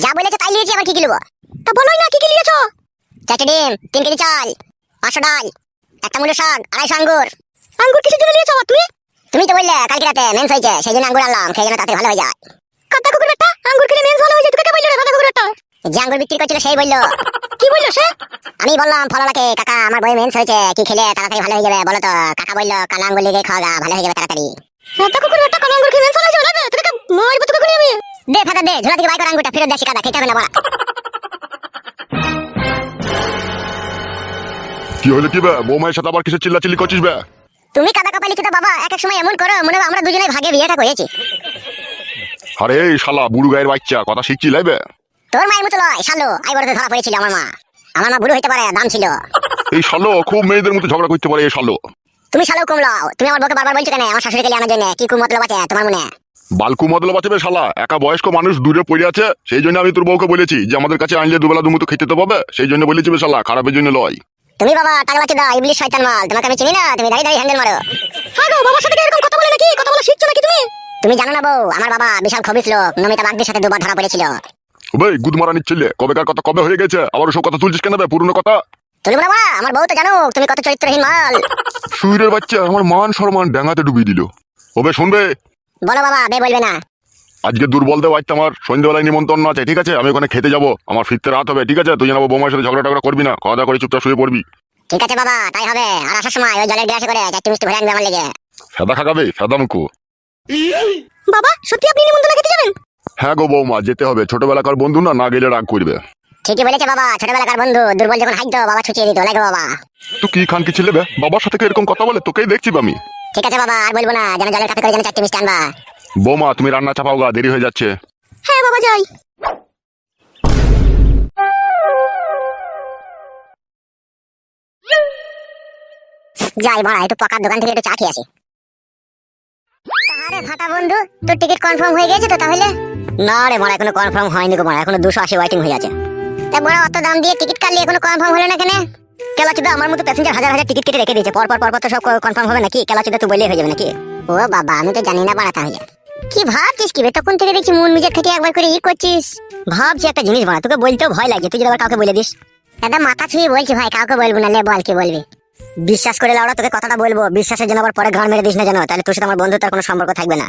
যা বলেছো তাই নিয়েছি, আবার কি কি নেবো? তা বলোই না কি কি নিয়েছো। 4টে ডিম, 3 কেজি চাল, 500 ডাল, একটা মুলো শাক, 250 আঙ্গুর। আঙ্গুর কিসের জন্য নিয়েছো তুমি? তুমি তো বললে কালকে রাতে মেন্স হয়েছে, সেই জন্য আঙ্গুর আনলাম, খেয়ে যেন তাড়াতাড়ি ভালো হয়ে যায়। কাদা কুকুর বেটা, আঙ্গুর খেলে মেন্স ভালো হয়ে যায়, তুই কে বললি রে কাদা কুকুর বেটা? যে আঙ্গুর বিক্রি করছিল সেই বললো। কি বললো সে? আমি বললাম ফললাকে, কাকা আমার বই মেন্স হয়েছে, কি খেলে তাড়াতাড়ি ভালো হয়ে যাবে বলো তো? কাকা বললো কালা আঙ্গুর লিগে খাওয়া, ভালো হয়ে যাবে তাড়াতাড়ি। কাদা কুকুর বেটা, কালা আঙ্গুর খেয়ে মেন্স ভালো হয়ে যাবে না? তোকে মারবো তোকে গুলি আমি। দে ফাটা দে, ঝোলা থেকে বাই কর আঙ্গুরটা, ফেরত দে, কাদা খেতে হবে না বড়া। কি হলো কি বে? বৌমায়ের সাথে আবার কিসের চিল্লাচিল্লি করছিস বে? তুমি কাদা কপালি তো বাবা, এক এক সময় এমন করো মনে হয় আমরা দুজনেই ভাগে বিয়েটা করেছি। আরে এই শালা বুড়ো গায়ের বাচ্চা, কথা শিখছি লাইবে? তোর মায়ের মতো লয় শালো, আই বড়তে ধরা পড়েছিল আমার মা। আমার মা বুড়ো হইতে পারে, দাম ছিল। এই শালো খুব মেয়েদের মতো ঝগড়া করতে পারে এই শালো। তুমি শালো কম লও, তুমি আমার বউকে বারবার বলছো কেন আমার শাশুড়িকে আনার জন্য? কি কুমতলব আছে তোমার মনে? বালকু মতলব আছে বে শালা, একা বয়স্ক মানুষ দূরে পড়ে আছে, সেই জন্য আমি তোর বউকে বলেছি যে আমাদের কাছে আনলে দুবেলা দুমুটো খেতে তো পাবে, সেই জন্য বলেছি বে শালা, খারাপের জন্য লয়। তুমি বাবা টাকা বাচ্চা দাও, ইবলিশ শয়তান মাল, তোমাকে আমি চিনি না, তুমি দাঁড়িয়ে দাঁড়িয়ে হ্যান্ডেল মারো। হ্যাঁ গো, বাবার সাথে এরকম কথা বলে নাকি? কথা বলা শিখছো নাকি তুমি? তুমি জানো না বউ, আমার বাবা বিশাল খবিস লোক, নমিতা বাগদির সাথে দুবার ধরা পড়েছিল। ভাই গুদমারা নিচ্ছিলে, কবেকার কথা কবে হয়ে গেছে, আবার সব কথা তুলছিস কেন বে? পুরনো কথা তুমি বাবা, আমার বউ তো জানো তুমি কত চরিত্রহীন মাল। সুইরের বাচ্চা আমার মান সম্মান ডাঙাতে ডুবিয়ে দিল। ওবে শুনবে? বলো বাবা, বে বলবে না। আজকে দুর্বল দেব, আজ আমার সন্ধ্যেবেলায় নিমন্ত্রণ আছে, ঠিক আছে? আমি ওখানে খেতে যাবো, আমার ফিরতে রাত হবে, ঠিক আছে? তুই জানাবো বৌমার সাথে ঝগড়া টগড়া করবি না, খাওয়া দাওয়া করে চুপচাপ শুয়ে পড়বি। ঠিক আছে বাবা, তাই হবে। আর আসার সময় ওই জলের গ্লাসে করে 4টি মিষ্টি ভরে আনবে আমার লেগে। ফেদা খাগাবে, ফেদা মুখো। বাবা সত্যি আপনি নিমন্ত্রণ খেতে যাবেন? হ্যাঁ গো বৌমা, যেতে হবে, ছোটবেলাকার বন্ধু না, না গেলে রাগ করবে। ঠিকই বলেছে বাবা, ছোটবেলাকার বন্ধু, দুর্বল যখন হাইতো বাবা ছুটিয়ে দিত, লাগে বাবা। তুই কি খান কি ছিলে বে? বাবার সাথে এরকম কথা বলে তোকেই দেখছি আমি। ঠিক আছে বাবা, আর বলবো না, যেন জলের কাপে করে যেন 4টি মিষ্টি আনবা। বৌমা তুমি রান্না চাপাও গা, দেরি হয়ে যাচ্ছে। হ্যাঁ বাবা যাই। যাই মারা, একটু পাকার দোকান থেকে একটু চা খেয়ে আসি। আরে ফাটা বন্ধু, তোর টিকিট কনফার্ম হয়ে গেছে তো তাহলে? না রে মারা, এখনো কনফার্ম হয়নি গো মারা, এখনো 280 ওয়েটিং হয়ে আছে। তা মারা অত দাম দিয়ে টিকিট কাটলি, এখনো কনফার্ম হলো না কেন? কেলাচুদা আমার মতো প্যাসেঞ্জার হাজার হাজার টিকিট কেটে রেখে দিয়েছে, পর পর তো সব কনফার্ম হবে নাকি? কেলাচুদা তুই বললেই হয়ে যাবে নাকি? ও বাবা, আমি তো জানি না বাড়া। তাহলে কি ভাবছিস কি বে? তখন থেকে দেখছি মন মিজাজ থেকে একবার করে করছিস। ভাবছি একটা জিনিস বাড়া, তোকে বলতেও ভয় লাগে, তুই যদি আবার কাউকে বলে দিস। দাদা মাথা ছুঁয়ে বলছি ভাই, কাউকে বলবো না, লে বল কি বলবি। বিশ্বাস করে লাউড়া, তোকে কথাটা বলবো, বিশ্বাসের জন্য আবার পরে ঘাড় মেরে দিস না জানো, তাহলে তোর সাথে আমার বন্ধুত্বের কোনো সম্পর্ক থাকবে না।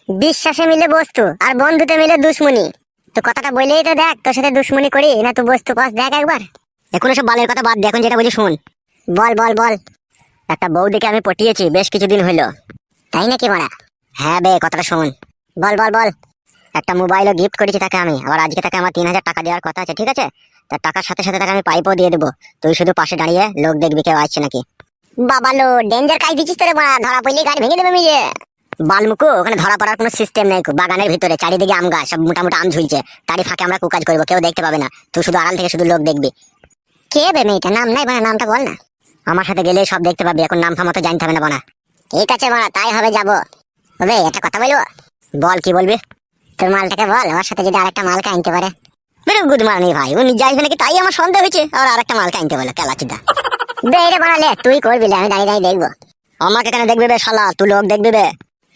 বিশ্বাসে মিলে বস্তু আর বন্ধুতে মিলে দুশ্মনী। তো কথাটা বলেই তো দেখ, তোর সাথে দুশ্মনী করি না তুই বস্তু পাস, দেখ একবার। এখন সব বালের কথা বাদ দে, এখন যেটা বলি শুন। বল বল বল। একটা বউ দেখে আমি পটিয়েছি, বেশ কিছুদিন হইলো। তাই নাকি মারা? হ্যাঁ বে, কথাটা শোন। বল বল বল। একটা মোবাইলও গিফট করেছি তাকে আমি, আবার আজকে তাকে আমার 3000 টাকা দেওয়ার কথা আছে, ঠিক আছে? তার টাকার সাথে সাথে তাকে আমি পাইপও দিয়ে দেবো, তুই শুধু পাশে দাঁড়িয়ে লোক দেখবি কেউ আসছে নাকি। বাবা লো, ডেঞ্জার কাজ দিচ্ছিস তোরে মারা, ধরা পড়লে গাড়ি ভেঙে দেবে মিজে। বালমুকু, ওখানে ধরা পড়ার কোনো সিস্টেম নেই, বাগানের ভিতরে চারিদিকে আম গাছ, সব মোটামুটি আম ঝুলছে, তারই ফাঁকে আমরা কুকাজ করবো, কেউ দেখতে পাবে না, তুই শুধু আড়াল থেকে শুধু লোক দেখবি। কে বে মেয়েটা? নাম নাই বানা, নামটা বল না। আমার সাথে গেলে সব দেখতে পাবি, এখন নাম ফাম তো জানতে হবে না বানা। ঠিক আছে বানা, তাই হবে, যাবো। হবে একটা কথা বলবো? বল, কি বলবি? তোর মালটাকে বল আমার সাথে যদি আরেকটা মালকে আনতে পারে। বেরো গুড মারনি ভাই, উনি যাইবে নাকি তাই আমার সন্দেহ হয়েছে, আর আরেকটা মালকে আনতে বলে কেলাচিদা। বেরে বানালে তুই করবি, আমি দাঁড়িয়ে দাঁড়িয়ে দেখবো। আমাকে কেন দেখবি বে শালা, তুই লোক দেখবি বে।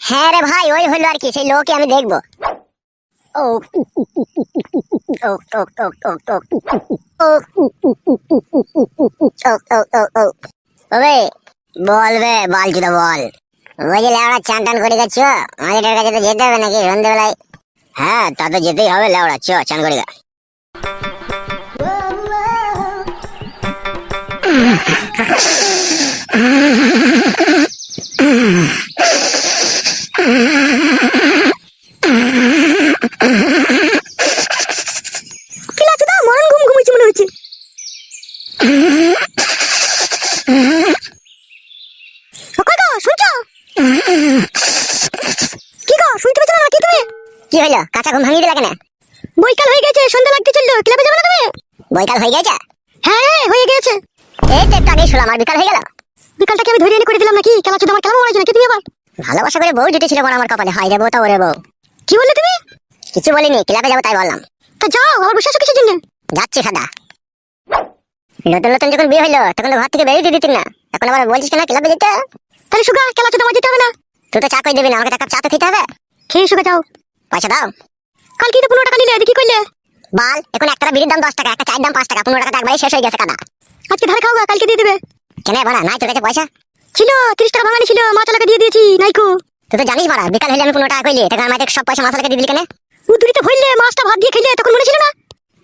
হ্যাঁ রে ভাই, ওই হলো আর কি, সেই লোকই আমি দেখবো। ও ও ও ও ও ও ওবে বল বে, বল কি বল। ওই যে লেওড়া চান টান করে যাচ্ছ, আমাদের কাছে তো যেতে হবে নাকি সন্ধ্যেবেলায়? হ্যাঁ তা তো যেতেই হবে লেওড়া, চ চান করে গা। মরণ ঘুম ঘুমাইছি মনে হচ্ছে। শুনছো? কি গো, শুনতে পেছো না নাকি তুমি? কি হলো, কাঁচা ঘুম ভাঙিয়ে দিলা কেন? বৈকাল হয়ে গেছে, সন্ধ্যা লাগতে চললো, ক্লাবে যাবে না তুমি? বৈকাল হয়ে গেছে? হ্যাঁ হয়ে গেছে। এই তো একটু আগেই শুনলাম, আর বিকাল হয়ে গেল? বিকালটাকে আমি ধরে এনে করে দিলাম নাকি? খেলা চোদ্দ আমার কেমন মনে হচ্ছে নাকি তুমি আবার? ভালোবাসা করে বউ জুটেছিল আমার কপালে, হাই রে বউ, তা ওরে বউ। কি বললে তুমি? কিছু বলিনি, ক্লাবে যাবো তাই বললাম। তা যাও, আবার বসে আছো কিসের জন্য? যাচ্ছি সাদা। নতুন নতুন যখন বিয়ে হইলো তখন তো ঘর থেকে বেরিয়ে দিতি না, এখন আবার বলছিস কেন ক্লাবে যেতে? তাহলে সুগা, খেলা চোদ্দ আমার যেতে হবে না? তুই তো চা কই দেবি না, আমাকে এক কাপ চা তো খেতে হবে। খেয়ে সুগা যাও। পয়সা দাও। কালকে তো 15 টাকা নিলে, কি করলে? বাল এখন একটা বিড়ির দাম 10 টাকা, একটা চায়ের দাম 5 টাকা, 15 টাকা একবারে শেষ হয়ে গেছে কাদা। আজকে ধারে খাওয়া, কালকে দিয়ে দেবে। কেন বাড়া নাই তোর কাছে পয়সা? ছিল 30 টাকা ভাঙানি ছিল, মাছালাকে দিয়ে দিয়েছি নাইকো। তুই তো জানিস বাড়া বিকাল হইলে আমি 15 টাকা কইলি, টাকা আমাদের সব পয়সা মাথালকে দিয়ে দিলি কেন? উদুরিতে ভরলে মাছটা ভাত দিয়ে খেলে তখন মনে ছিল না?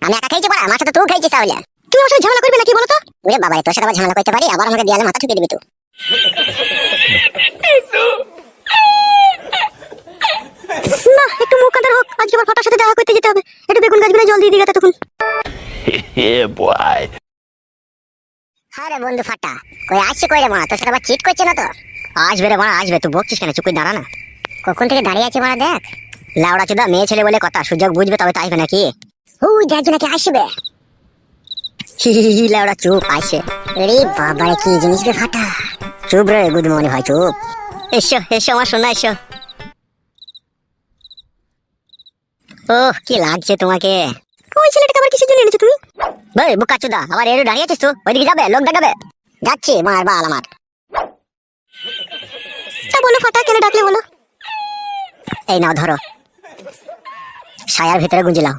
আমি একা খেয়েছি বাড়া, মাছটা তো তুই খেয়েছিস তাহলে। তুমি আমার সাথে ঝামেলা করবে নাকি বলো তো? ওরে বাবা তোর সাথে আবার ঝামেলা করতে পারি, আবার আমাকে দেয়ালে মাথা ঠুকে দিবি তুই। না একটু মুখ কাটার হোক, আজকে আবার ফাটার সাথে দেখা করতে যেতে হবে। একটু বেগুন গাছগুলো জল দিয়ে দিই তখন। Yeah, boy. আরে বন্ধু ফাটা কই আসছে, কই রে মারা, তোর সাথে আবার চিট করছে না তো? আসবে রে মারা আসবে, তুই বকছিস কেন? চুপ করে দাঁড়া না। কখন থেকে দাঁড়িয়ে আছে মারা, দেখ। লাউড়া চোদা মেয়ে ছেলে বলে কথা, সুযোগ বুঝবে তবে তো আসবে নাকি? ওই দেখ নাকি আসবে। লাউড়া চুপ আসছে। আরে বাবা রে কি জিনিস রে ফাটা। চুপ রে গুদমনি ভাই চুপ। এসো এসো আমার সোনা এসো। ওহ কি লাগছে তোমাকে? ওই ছেলেটাকে আবার কিসের জন্য এনেছো তুমি? ভাই বুকা চোদা আবার এর দাঁড়িয়ে আছিস তো? ওইদিকে যাবে, লোক দেখাবে। যাচ্ছি মার বাল আমার। তা বলো ফাটা, কেন ডাকলে বলো? এই নাও ধরো, ছায়ার ভিতরে গুঁজিলাও।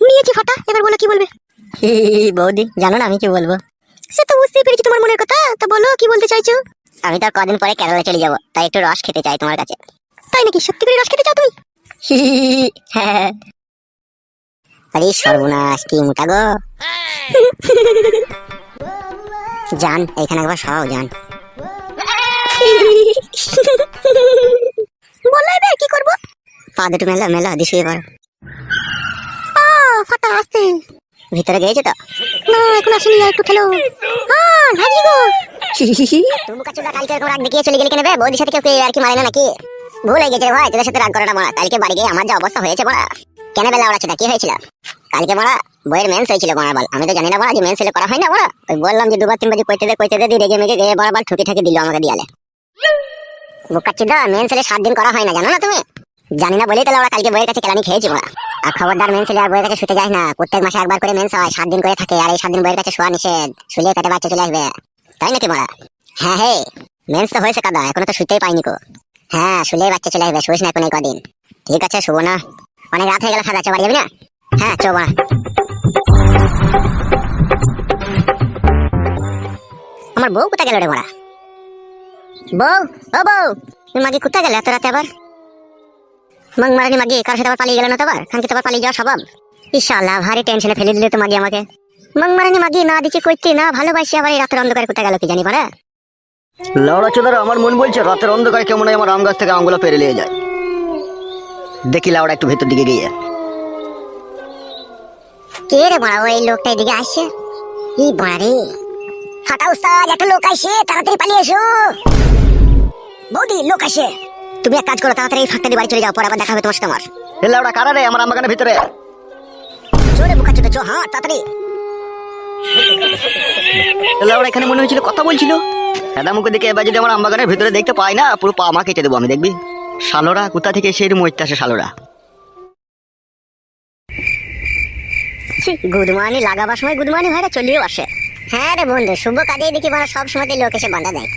নিয়েছি ফাটা, এবার বলো কি বলবে? বৌদি জানো না আমি কি বলবো? সে তো বুঝতেই পেরেছি তোমার মনের কথা, তা বলো কি বলতে চাইছো? আমি তো আর কদিন পরে কেরালা চলে যাবো, তাই একটু রস খেতে চাই তোমার কাছে। তাই নাকি? সত্যি করে রস খেতে চাও তুমি? হ্যাঁ। আরে সর্বনাশ কি মোটা গো। জান এখানে একবার সরাও জান। বলো এবার কি করবো? পা দুটো মেলা মেলা দিয়ে শুয়ে পড়ো। ফাটা আসতে ভিতরে গিয়েছো তো? না এখন আসেনি, আর একটু খেলো। ভাজি গো। তুমি কাচুদা কালকে এরকম রাগ দেখিয়ে চলে গেলে কেন বে? বৌদির সাথে কেউ আর কি মারে না নাকি? ভুল হয়ে গেছে রে ভাই, তোদের সাথে রাগ করাটা মারা। কালকে বাড়ি গিয়ে আমার যা অবস্থা হয়েছে মারা। কেন বেলা ওরা কি হয়েছিল কালকে মারা? বইয়ের মেন্স হয়েছিল মারা বল। আমি তো জানি না মারা যে মেন্স হলে করা হয় না মারা। ওই বললাম যে দুবার তিনবার কইতে দে দিয়ে রেগে মেগে গিয়ে বরাবর ঠুকি ঠাকি দিল আমাকে দিয়ালে। বুকাচ্ছিদা মেন্স হলে 7 দিন করা হয় না জানো না তুমি? জানি না বলেই তাহলে ওরা কালকে বইয়ের কাছে কেলানি খেয়েছি মারা। আর খবরদার মেন্স হলে আর বইয়ের কাছে শুতে যাস না। প্রত্যেক মাসে একবার করে মেন্স হয়, 7 দিন করে থাকে। আর এই 7 দিন বইয়ের কাছে শোয়া নিষেধ, শুলে পেটে বাচ্চা চলে আসবে। তাই নাকি মারা? হ্যাঁ হে মেন্স তো হয়েছে কাদা, এখনো তো শুতেই পাইনি কো। হ্যাঁ শুলে বাচ্চা চলে আসবে, শুইস না এখন এই কদিন। ঠিক আছে শুবো না, অনেক রাত হয়ে গেল। খাওয়া বাড়ি যাবি না? হ্যাঁ চো মারা। আমার বউ কোথায় গেল রে মারা? বউ ও বউ, তুমি মাগি কোথায় গেলে এত রাতে আবার? মাং মারানি মাগি কার সাথে আবার পালিয়ে গেল না তো? আবার খানকে তো আবার পালিয়ে যাওয়া স্বভাব। ইনশাআল্লাহ ভারী টেনশনে ফেলে দিলে তো মাগি আমাকে। মাং মারানি মাগি না দিচ্ছে কইতে না ভালোবাসি, আবার এই রাতের অন্ধকারে কোথায় গেল কি জানি পারে। লাউড়া চোদারা আমার মন বলছে রাতের অন্ধকার কেমন হয় আমার আম গাছ থেকে আমগুলো পেরে নিয়ে যায়। দেখি লাউড়া একটু ভেতর দিকে গিয়ে। কে রে বড়া ওই লোকটা এদিকে আসছে? ই বাড়ি ফাটা উস্তাদ, একটা লোক আসছে, তাড়াতাড়ি পালিয়ে এসো। বৌদি লোক আসে, তুমি এক কাজ করো তাড়াতাড়ি এই ফাঁকটা দিয়ে বাড়ি চলে যাও, পরে আবার দেখা হবে তোমার সাথে আমার। এ লাউড়া কারা রে আমার আম বাগানের ভিতরে? চোরে বুকা চোদা চো, হ্যাঁ তাড়াতাড়ি। এ লাউড়া এখানে মনে হয়েছিল কথা বলছিল। দাদা মুখে দেখে এবার যদি আমার আম বাগানের ভিতরে দেখতে পাই না, পুরো পা মা কেটে দেবো আমি, দেখবি। শালোরা কোথা থেকে সেই মরতে আসে শালোরা। গুদমানি লাগাবার সময় গুদমানি ভাইরা চলিয়েও আসে। হ্যাঁ রে বন্ধু, শুভ কাজে দেখি বড় সব সময় লোক এসে বাঁধা দেয়।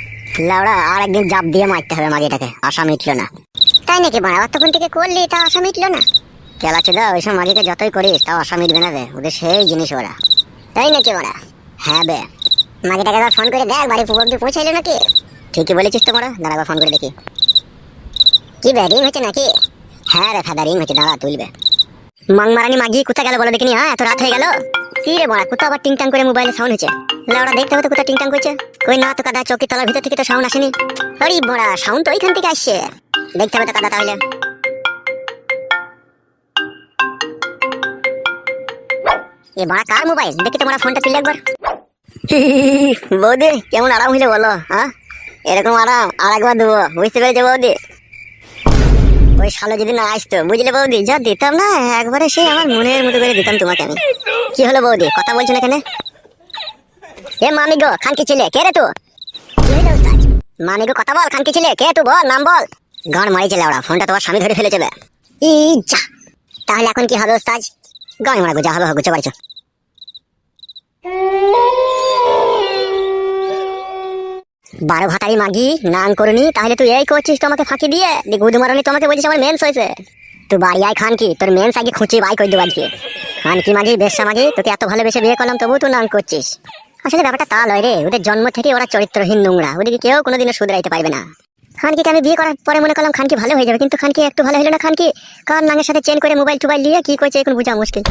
লাউড়া আর একদিন জাপ দিয়ে মারতে হবে মাগিটাকে, আশা মিটলো না। তাই নাকি বাড়া? অতক্ষণ থেকে করলি তা আশা মিটলো না? কেলাচোদা ওইসব মাগিকে যতই করিস তাও আশা মিটবে না রে, ওদের সেই জিনিস ওরা। তাই নাকি বাড়া? হ্যাঁ বে, মাগিটাকে একবার ফোন করে দেখ বাড়ি পুকুর দিয়ে পৌঁছাইলে নাকি। ঠিকই বলেছিস তোমরা, দাঁড়া একবার ফোন করে দেখি। কি বে রিং হচ্ছে নাকি? হ্যাঁ রে ফাদা রিং হচ্ছে, দাঁড়া তুলবে। মাংমারানি মাগি কোথায় গেল বলো দেখিনি? হ্যাঁ এত রাত হয়ে গেল। কি রে বড়া কোথাও আবার টিংটাং করে মোবাইলে সাউন্ড হচ্ছে। লাউড়া দেখতে হবে তো কোথায় টিংটাং করছে। কই না তো কাদা, চৌকি তলার ভিতর থেকে তো সাউন্ড আসেনি। আরে বড়া সাউন্ড তো ওইখান থেকে আসছে, দেখতে হবে তো কাদা তাহলে। এ বড়া কার মোবাইল? দেখি তোমার ফোনটা তুলে একবার। বৌদি কেমন আরাম হইলে বলো? হ্যাঁ এরকম আরাম আর একবার দেবো, বুঝতে পেরেছো বৌদি? ওই শালো যদি না আসতো বুঝলে বৌদি, যা দিতাম না একবারে সেই আমার মনের মতো করে দিতাম তোমাকে আমি। কি হলো বৌদি কথা বলছো না কেন? এ মামি গো খানকি ছেলে, কে রে তো? মামি গো কথা বল, খানকি ছেলে কে তুই? বল নাম বল। গান মারিছে লাউড়া, ফোনটা তোমার স্বামী ধরে ফেলে যাবে। ই যা, তাহলে এখন কি হবে ওস্তাদ? গান মারা গো, যা হবে গুছো বাড়িছো। বারো ভাতারি মাগি নান করনি, তাহলে তুই এই করছিস তোমাকে ফাঁকি দিয়ে? গুদ মারনি তোমাকে বলছিস আমার মেন্স হয়েছে। তুই বাড়ি আয় খান কি, তোর মেন সাইকে খুঁচি বাই করে দেবো আজকে। খান কি মাগি বেশ্যা মাগি, তোকে এত ভালোবেসে বিয়ে করলাম তবু তুই নাম করছিস। আসলে ব্যাপারটা তা লয় রে, ওদের জন্ম থেকে ওরা চরিত্রহীন নোংরা, ওদেরকে কেউ কোনোদিনও শুধরাইতে পারবে না। খানকিকে আমি বিয়ে করার পরে মনে করলাম খানকি ভালো হয়ে যাবে, কিন্তু খানকি একটু ভালো হলো না। খানকি কার নাঙের সাথে চেন করে মোবাইল টোবাইল নিয়ে কি করছে এখন বোঝা মুশকিল।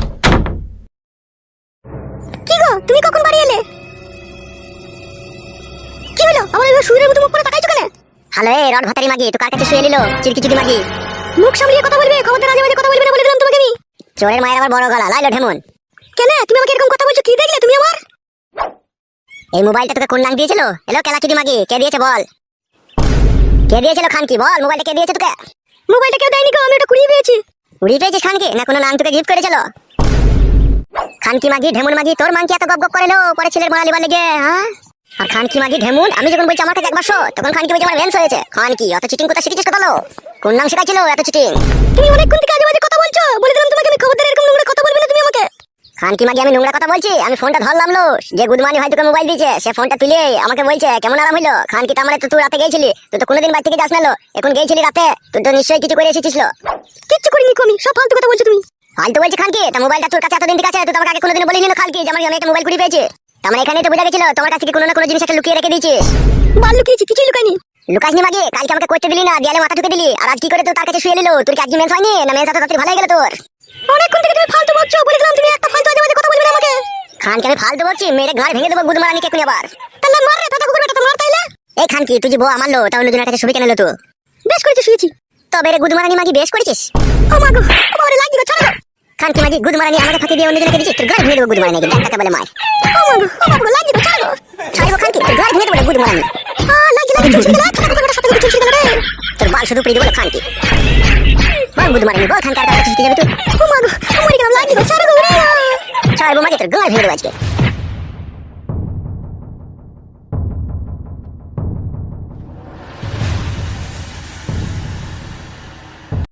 কি গো, তুমি কখন বাড়ি এলে? কি হলো, আমার এবার সুরের মতো মুখ করে তাকাইছো কেন? হ্যালো এ রড ভাতারি মাগি, তো কার কাছে শুয়ে নিল চিরকি চুদি মাগি? মুখ সামলিয়ে কথা বলবে, খবরদার আজে বাজে কথা বলবে না বলে দিলাম তোমাকে আমি। চোরের মায়ের আবার বড় গলা, লাইলো ঢেমন। কেন তুমি আমাকে এরকম কথা বলছো? কি দেখলে তুমি আমার? এই মোবাইলটা তোকে কোন নাং দিয়েছিল? এলো কেলা চুদি মাগি, কে দিয়েছে বল? কে দিয়েছিল খানকি বল, মোবাইলটা কে দিয়েছে তোকে? মোবাইলটা কেউ দেয়নি গো, আমি এটা কুড়িয়ে পেয়েছি। উড়িয়ে পেয়েছিস খানকি, না কোনো নাং তোকে গিফট করেছিল? খানকি মাগি ঢেমন মাগি, তোর মাংকি এত গপ গপ করেলো পরে ছেলের মারা লিবার লেগে, হ্যাঁ? আর খানকি মাগি ঢেমুন আমি যখন বলছি আমার কাছে একবার শো, তখন খানকি বলছে আমার ভ্যান্স হয়েছে। খানকি অত চিটিং কথা শিখেছিস কত? কোন নাম শেখাইছিল এত চিটিং? তুমি অনেকক্ষণ থেকে আজে বাজে কথা বলছো, বলে দিলাম তোমাকে আমি, খবরদার এরকম নোংরা কথা বলবে না তুমি আমাকে। খানকি মাগি আমি নোংরা কথা বলছি? আমি ফোনটা ধরলাম লো, যে গুদমানি ভাই তোকে মোবাইল দিয়েছে সে ফোনটা তুলে আমাকে বলছে কেমন আরাম হইলো। খানকি তার মানে তো তুই রাতে গেছিলি, তুই তো কোনোদিন বাড়ি থেকে যাস না লো, এখন গেছিলি রাতে, তুই তো নিশ্চয়ই কিছু করে এসেছিস লো। কিচ্ছু করিনি আমি, সব ফালতু কথা বলছো তুমি। ফালতু বলছি খানকি, তা মোবাইলটা তোর কাছে এতদিন থেকে আছে, তুই তো আমাকে আগে কোনোদিন বলিনি না খানকি যে আমি একটা মোবাইল কুড়িয়ে পেয়েছি। তার মানে এখানেই তো বোঝা গেছিল তোমার কাছ থেকে কোনো না কোনো জিনিস একটা লুকিয়ে রেখে দিয়েছিস। বাল লুকিয়েছি, কিছুই লুকাইনি। লুকাসনি মাগি, কালকে আমাকে করতে দিলি না, দেয়ালে মাথা ঠুকে দিলি, আর আজ কি করে তুই তার কাছে শুয়ে নিলো? তোর কি আজকে মেন্স হয়নি না? মেন্স এত তাড়াতাড়ি ভালো হয়ে গেল তোর? অনেকক্ষণ থেকে তুমি ফালতু বলছো, বলে দিলাম তুমি একটা ফালতু আজে বাজে কথা বলবে না আমাকে। খানকে আমি ফালতু বলছি? মেরে ঘাড় ভেঙে দেবো গুদমারানি কে আবার। তাহলে মার রে, দাদা কুকুর বেটা, তো মার তাইলে। এই খানকি তুই যে বউ আমার লো, তাহলে দুজনের কাছে শুবি কেন লো তুই? বেশ করেছি, শুয়েছি। তবে রে গুদমারানি মাগি বেশ করেছিস। ও মা গো, আমারে লাগি গো, ছাড়ো। খানকি মাগি গুদমারানি আমাকে ফাঁকি দিয়ে অন্যজনকে দিচ্ছিস, তোর ঘাড় ভেঙে দেবো গুদমারানি নাকি ডাক্তারকে বলে মার। ও মা গো, লাগি গো, ছাড়ো। ছাড়বো খানকি, তোর ঘাড় ভেঙে দেবো গুদমারানি। লাগি চুলছি গেল, দাদা কুকুর বেটা সাথে চুলছি গেল রে। তোর বাল শুধু পেয়ে দেবো খানকি। বল গুদমারানি বল, খানকার কাছে শিখতে যাবি তুই? ও মা গো, মরে গেলাম, লাগি গো, ছাড়ো গো রে। ছাড়বো মাগি, তোর ঘাড় ভেঙে দেবো আজকে।